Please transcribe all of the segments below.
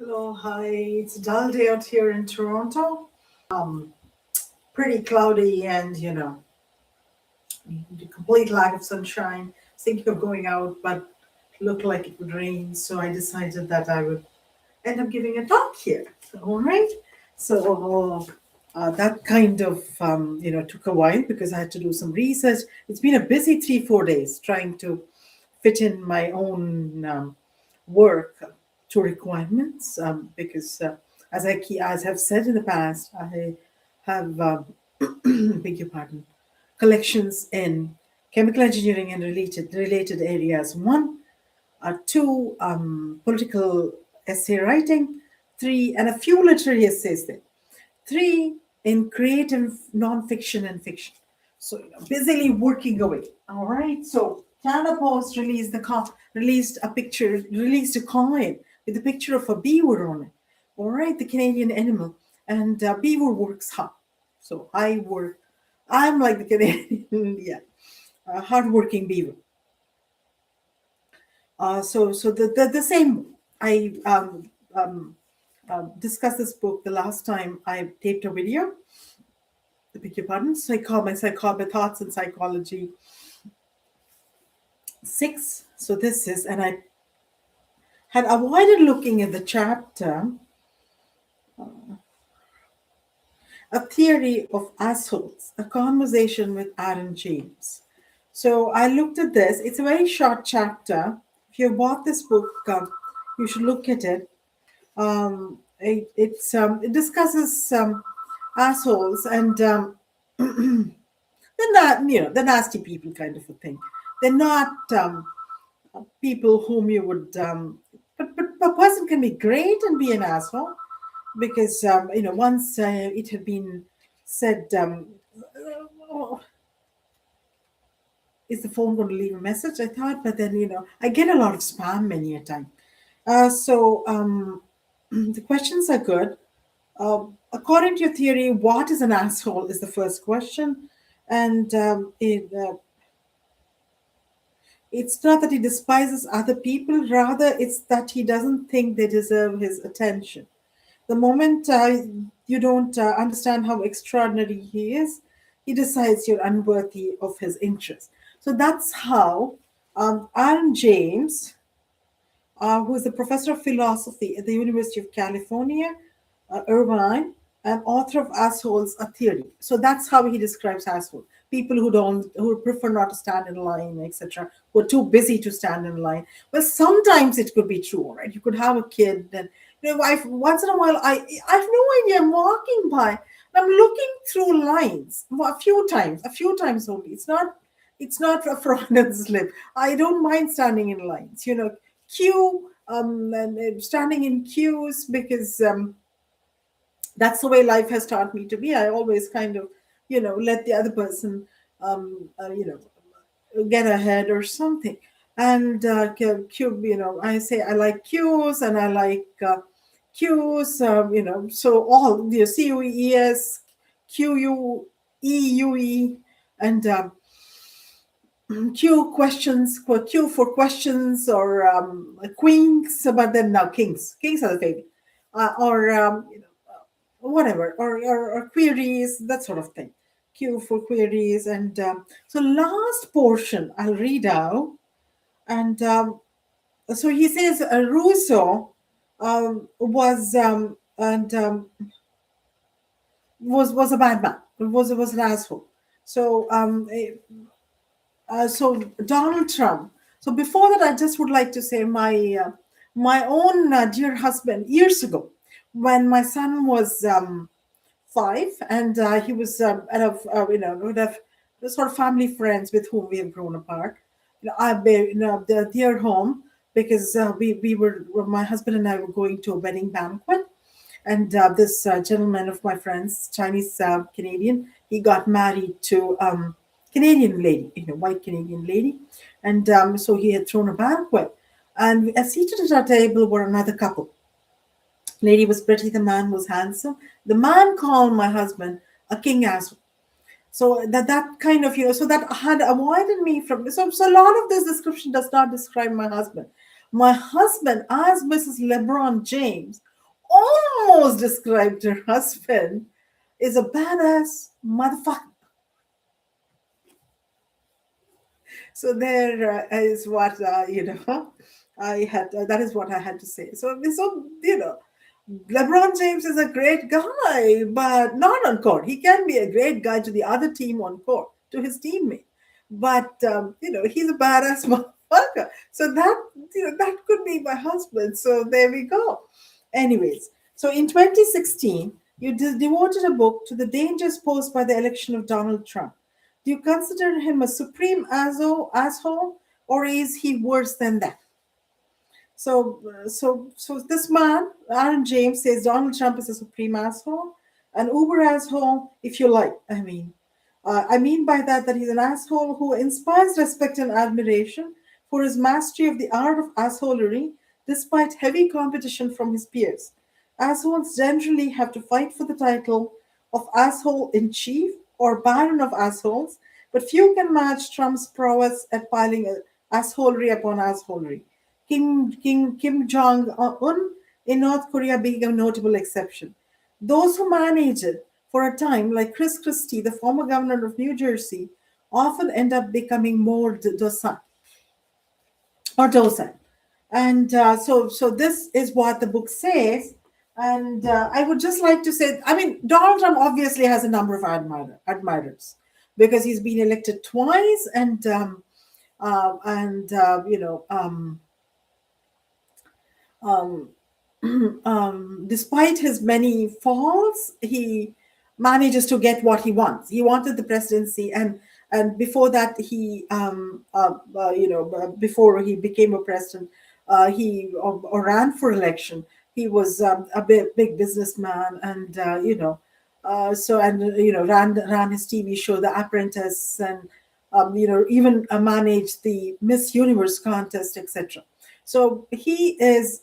Hello, hi. It's a dull day out here in Toronto. Um, Pretty cloudy and the complete lack of sunshine. Thinking of going out, but looked like it would rain, so I decided that I would end up giving a talk here. All right. So that kind of took a while because I had to do some research. It's been a busy 3 4 days trying to fit in my own work to requirements because as I've said in the past, I have beg your pardon, collections in chemical engineering and related areas. One, two, political essay writing. Three, and a few literary essays there. Three, in creative nonfiction and fiction. So busily working away. All right. So Canada Post released a coin with a picture of a beaver on it. All right, the Canadian animal, and beaver works hard. So I'm like the Canadian, yeah, hardworking beaver. So the same. I discussed this book the last time I taped a video. I beg your pardon. My thoughts in psychology 6. So this is, and I had avoided looking at the chapter, A Theory of Assholes, a conversation with Aaron James. So I looked at this. It's a very short chapter. If you bought this book, you should look at it. It discusses assholes and the nasty people kind of a thing. They're not people whom you would. But a person can be great and be an asshole because once it had been said. Oh, is the phone going to leave a message? I thought, but then I get a lot of spam many a time. So the questions are good. According to your theory, what is an asshole is the first question, and it's not that he despises other people, rather, it's that he doesn't think they deserve his attention. The moment you don't understand how extraordinary he is, he decides you're unworthy of his interest. So that's how Aaron James, who is a professor of philosophy at the University of California, Irvine, and author of Assholes, a Theory. So that's how he describes assholes. People who prefer not to stand in line, etc., who are too busy to stand in line. Well, sometimes it could be true, right? You could have a kid, and once in a while, I have no idea. I'm walking by, and I'm looking through lines a few times only. It's not a front and slip. I don't mind standing in lines. Queue and standing in queues because. That's the way life has taught me to be. I always kind of, let the other person, get ahead or something. And I say I like cues and I like cues, so all the CUES, QUEUE, and Q for questions or queens, but then now kings are the favorite, or whatever, or queries, that sort of thing. Q for queries. And so last portion I'll read out. And so he says Rousseau was and was a bad man, was an asshole. So Donald Trump. So before that, I just would like to say my own dear husband years ago, when my son was 5, and he was out of would have the sort of family friends with whom we have grown apart. Their home, because we were my husband and I were going to a wedding banquet, and this gentleman of my friends, Chinese Canadian, he got married to Canadian lady, white Canadian lady, and so he had thrown a banquet, and seated at our table were another couple. Lady was pretty, the man was handsome. The man called my husband a king asshole. So that kind of, so that had avoided me from, so a lot of this description does not describe my husband. My husband, as Mrs. LeBron James, almost described her husband is a badass motherfucker. So there is what I had. That is what I had to say. So LeBron James is a great guy, but not on court. He can be a great guy to the other team on court, to his teammate. But he's a badass motherfucker. So that could be my husband. So there we go. Anyways, so in 2016, you devoted a book to the dangers posed by the election of Donald Trump. Do you consider him a supreme asshole, or is he worse than that? So this man, Aaron James, says Donald Trump is a supreme asshole, an uber asshole, if you like. I mean by that he's an asshole who inspires respect and admiration for his mastery of the art of assholery, despite heavy competition from his peers. Assholes generally have to fight for the title of asshole in chief or baron of assholes, but few can match Trump's prowess at piling assholery upon assholery. Kim Jong Un in North Korea being a notable exception. Those who manage it for a time, like Chris Christie, the former governor of New Jersey, often end up becoming more docile. And so this is what the book says. And I would just like to say, I mean, Donald Trump obviously has a number of admirers because he's been elected twice, um, despite his many faults, he manages to get what he wants. He wanted the presidency, and before that, before he became a president, he or ran for election. He was a big businessman, and ran his TV show, The Apprentice, and even managed the Miss Universe contest, etc. So he has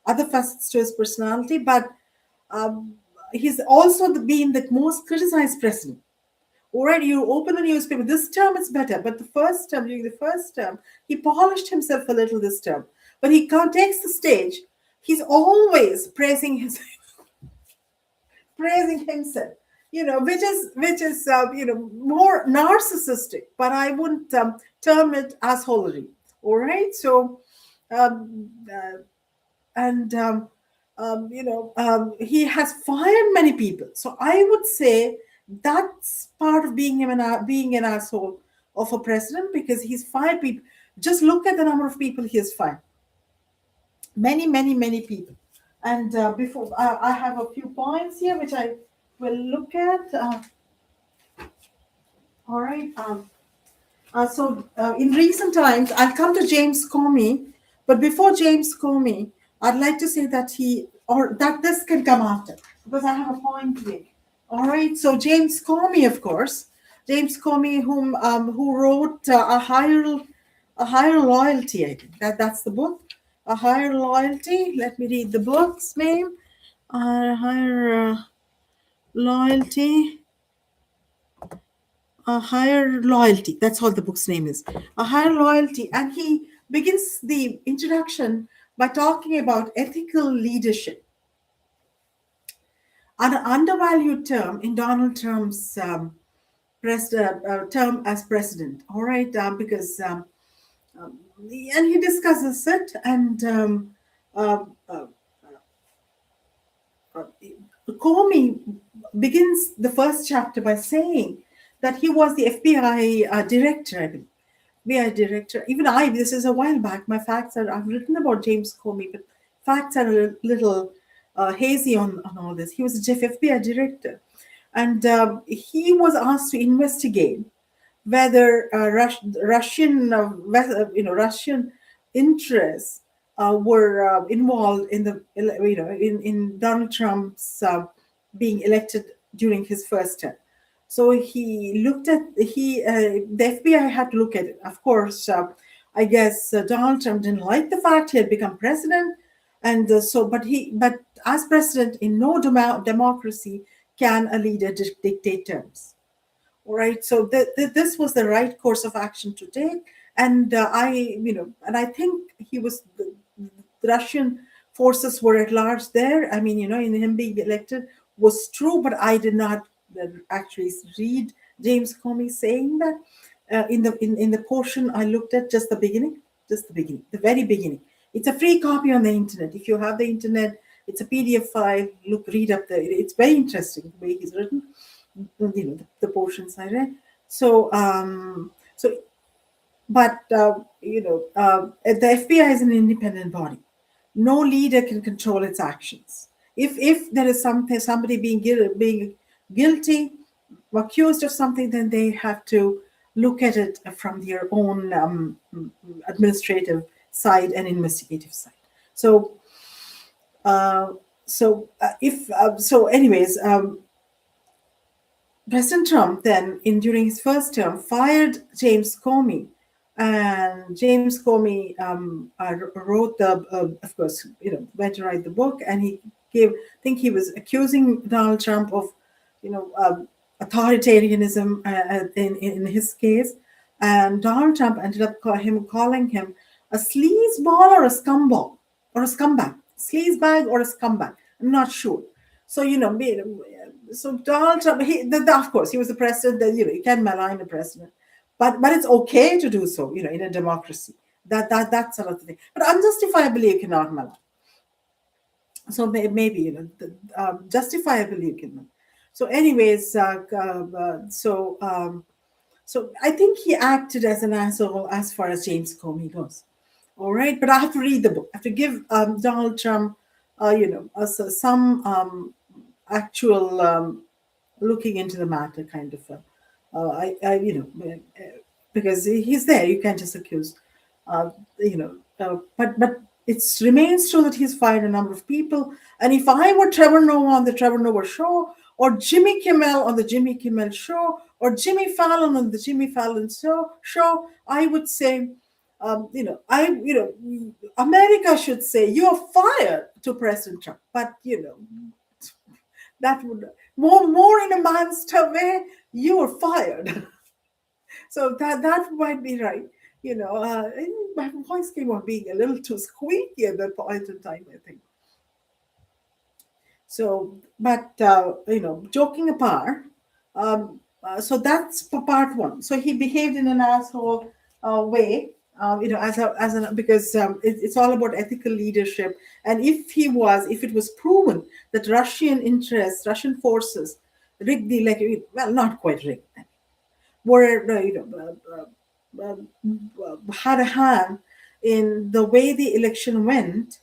other facets to his personality, but he's also been the most criticized president. Already, you open a newspaper. This term is better, but during the first term, he polished himself a little this term. But he takes the stage. He's always praising himself, which is more narcissistic, but I wouldn't term it as holy. All right, so um, uh, and he has fired many people. So I would say that's part of being an asshole of a president, because he's fired people. Just look at the number of people he has fired. Many people. And before I have a few points here which I will look at. All right. In recent times, I'll come to James Comey, but before James Comey, I'd like to say that this can come after, because I have a point to make. All right. So James Comey, of course, James Comey, who wrote a higher loyalty. I think that's the book, A Higher Loyalty. Let me read the book's name. A Higher Loyalty. A Higher Loyalty. That's what the book's name is. A Higher Loyalty. And he begins the introduction by talking about ethical leadership, an undervalued term in Donald Trump's term as president. All right, because and he discusses it, and uh, uh, Comey begins the first chapter by saying that he was the FBI director, I believe. FBI director. Even this is a while back. I've written about James Comey, but facts are a little hazy on all this. He was a FBI director. And he was asked to investigate whether Russian interests were involved in in Donald Trump's being elected during his first term. So he looked at the FBI had to look at it. Of course, I guess Donald Trump didn't like the fact he had become president, and but as president in no democracy can a leader dictate terms. All right, so this was the right course of action to take, and I think the Russian forces were at large there. I mean, in him being elected was true, but I did not actually read James Comey saying that. In the portion I looked at, just the beginning, the very beginning. It's a free copy on the internet. If you have the internet, it's a PDF file. Look, read up there. It's very interesting the way he's written. The portions I read. So but the FBI is an independent body. No leader can control its actions. If there is somebody being guilty, accused of something, then they have to look at it from their own administrative side and investigative side. So uh, anyways, President Trump then, during his first term, fired James Comey, and James Comey wrote of course, went to write the book, and I think he was accusing Donald Trump of, authoritarianism in his case, and Donald Trump ended up calling him a sleazeball or a scumbag sleazebag or a scumbag. I'm not sure. So so Donald Trump, of course, he was the president. That you can't malign the president, but it's okay to do so. In a democracy, that sort of thing. But unjustifiably, you cannot malign. So maybe justifiably you can. So, anyways, so I think he acted as an asshole as far as James Comey goes. All right, but I have to read the book. I have to give Donald Trump, some actual looking into the matter kind of. Because he's there, you can't just accuse. But it remains true that he's fired a number of people. And if I were Trevor Noah on the Trevor Noah show, or Jimmy Kimmel on the Jimmy Kimmel show, or Jimmy Fallon on the Jimmy Fallon show, I would say, America should say you're fired to President Trump. But that would more in a man's way, you are fired. So that might be right. My voice came on being a little too squeaky at that point in time, I think. So, but joking apart, so that's for part one. So he behaved in an asshole way, because it's all about ethical leadership. And if it was proven that Russian forces rigged the election, well, not quite rigged, were had a hand in the way the election went,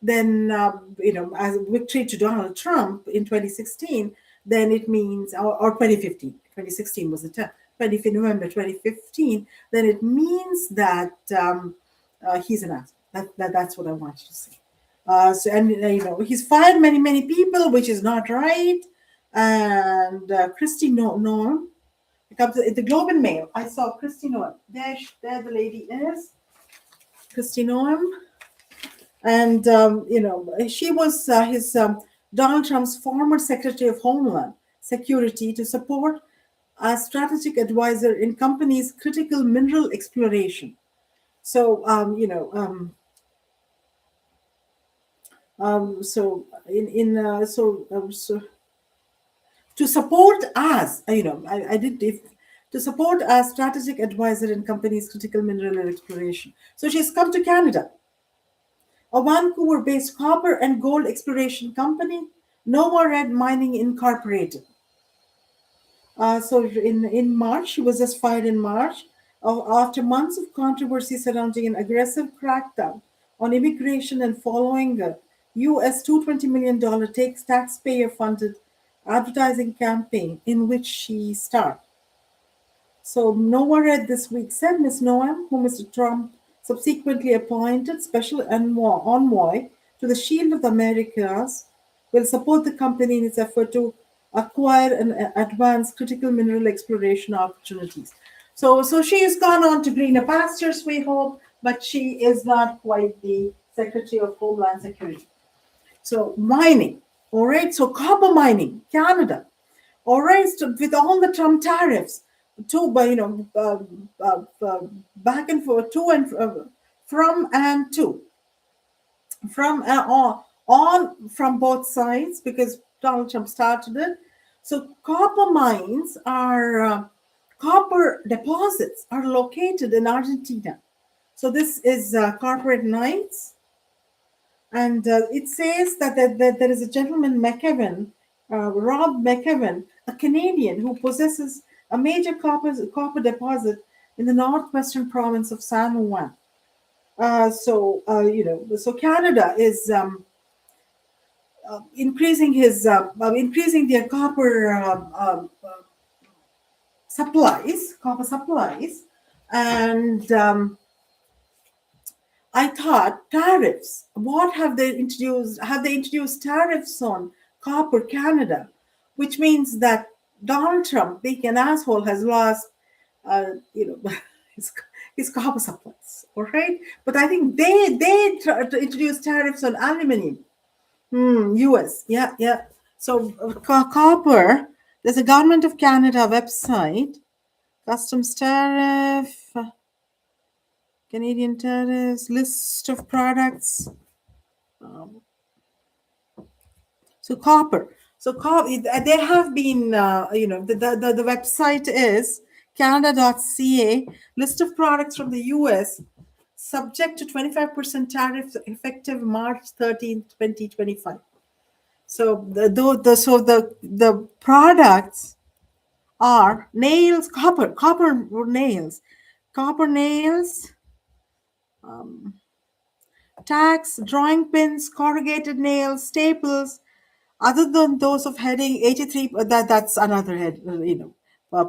then as a victory to Donald Trump in 2016, then it means, or 2015, 2016 was the term, November 2015, then it means that he's an asshole. That's what I wanted to say. He's fired many people, which is not right. And Kristi Noem, the Globe and Mail, I saw Kristi Noem. There the lady is, Kristi Noem. And, she was Donald Trump's former Secretary of Homeland Security to support a strategic advisor in companies' critical mineral exploration. So, to support us, to support a strategic advisor in companies' critical mineral exploration. So she's come to Canada. A Vancouver-based copper and gold exploration company, Nova Red Mining Incorporated. So in March, she was just fired in March after months of controversy surrounding an aggressive crackdown on immigration and following a US $220 million taxpayer-funded advertising campaign in which she starred. So Nova Red this week said Ms. Noem, who Mr. Trump subsequently appointed special envoy to the Shield of the Americas, will support the company in its effort to acquire and advance critical mineral exploration opportunities. So she has gone on to greener pastures, we hope, but she is not quite the Secretary of Homeland Security. So mining, all right. So copper mining, Canada, all right. So with all the Trump tariffs, back and forth, from and to. from on from both sides because Donald Trump started it. So copper mines are copper deposits are located in Argentina. So this is corporate knights, and it says that there is a gentleman McEwen, Rob McEwen, a Canadian who possesses a major copper deposit in the northwestern province of San Juan. So Canada is increasing their copper supplies, and I thought tariffs. What have they introduced? Have they introduced tariffs on copper Canada, which means that Donald Trump, being an asshole, has lost, his, his copper supplies. All right, but I think they try to introduce tariffs on aluminum. U.S. Yeah, yeah. So copper. There's a Government of Canada website. Customs tariff, Canadian tariffs, list of products. So copper. So there have been, the website is canada.ca, list of products from the US subject to 25% tariff effective March 13th, 2025. So the products are nails, copper nails, tacks, drawing pins, corrugated nails, staples, other than those of heading 83, that's another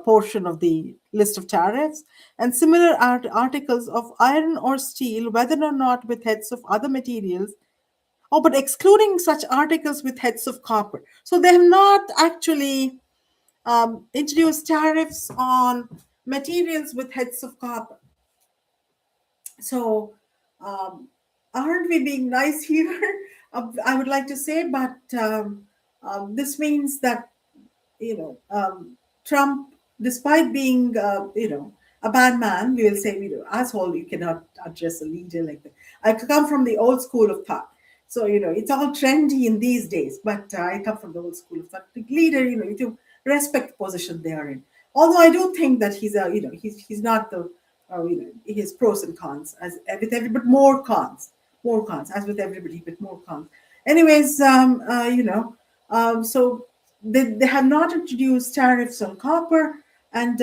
portion of the list of tariffs, and similar articles of iron or steel, whether or not with heads of other materials. Oh, but excluding such articles with heads of copper. So they have not actually introduced tariffs on materials with heads of copper. So, aren't we being nice here? I would like to say, but this means that Trump, despite being a bad man, we will say asshole. You cannot address a leader like that. I come from the old school of thought. So it's all trendy in these days, but I come from the old school of thought. The leader, you to respect the position they are in. Although I do think that he's not the he has pros and cons as with everybody, but more cons as with everybody, but more cons. Anyways, so they have not introduced tariffs on copper, and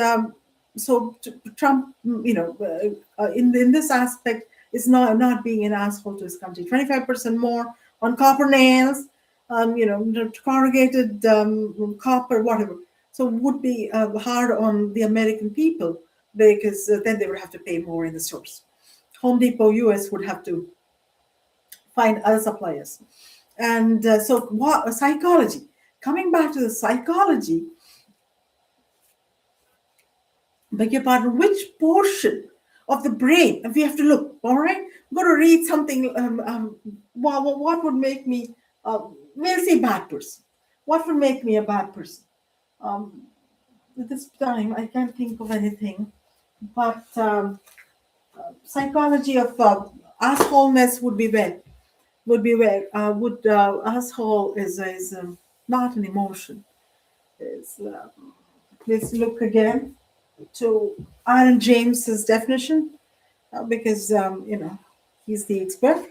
Trump, in this aspect, is not being an asshole to his country. 25% more on copper nails, corrugated copper, whatever. So would be hard on the American people because then they would have to pay more in the stores. Home Depot US would have to find other suppliers. And so what psychology, coming back to the psychology, beg your pardon, which portion of the brain, if we have to look, all right, I'm going to read something, what would make me, we'll say bad person. What would make me a bad person? At this time, I can't think of anything, but psychology of assholeness would be where asshole is not an emotion. Let's look again to Aaron James's definition because he's the expert,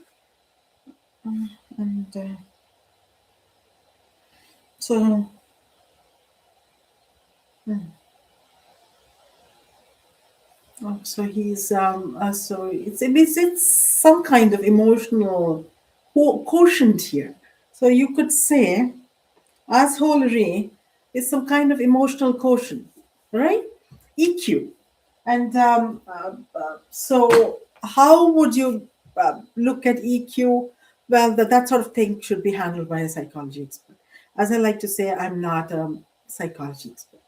and so. So he's so it's some kind of emotional quotient here. So you could say assholery is some kind of emotional quotient, right? EQ. And so how would you look at EQ? Well, that sort of thing should be handled by a psychology expert. As I like to say, I'm not a psychology expert.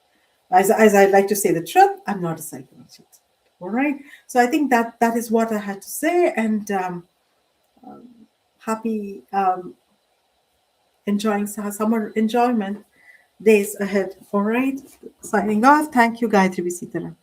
As I like to say the truth, I'm not a psychology expert. All right. So I think that is what I had to say, and happy enjoying summer enjoyment days ahead. All right. Signing off. Thank you, Gayatri Visitaran.